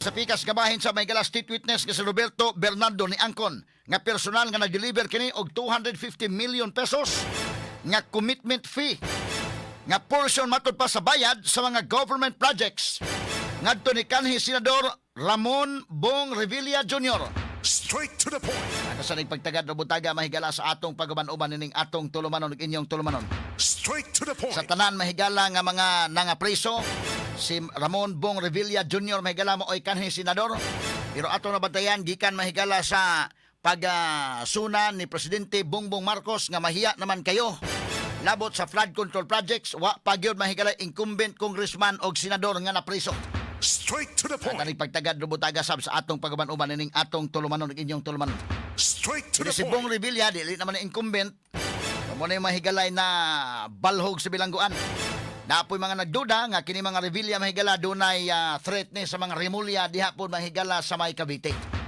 Sa pikas nga bahin sa Maygala State Witness nga si Roberto Bernardo ni Angkon nga personal nga nag-deliver kini og 250 million pesos nga commitment fee nga portion matud pa sa bayad sa mga government projects ngadto ni kanhi Senador Ramon Bong Revilla Jr. Straight to the point. Ano sa nagpagtagad na butaga mahigala sa atong pagaban-uban nining atong tulumanon ug inyong tulumanon. Straight to the point. Sa tanan mahigala nga mga nangapreso, si Ramon Bong Revilla Jr. mahigala mo oy kanhi senador. Pero ato na bantayan gikan mahigala sa pag-suna ni Presidente Bongbong Marcos nga mahiya naman kayo. Labot sa flood control projects, wa pagyod mahigala incumbent congressman og senador nga napreso. Straight to the Ang point. pagtagad lubutaga sab sa atong pagaban-uban nining atong tulumanon ug inyong tulumanon. Straight to Pero the si Bong point. Revilla, dili naman na incumbent. Kamo na yung mahigalay na balhog sa bilangguan. Napoy mga nagduda nga kini mga Revilla mahigala dunay threat ni sa mga Rimulya diha po mahigala sa may Cavite.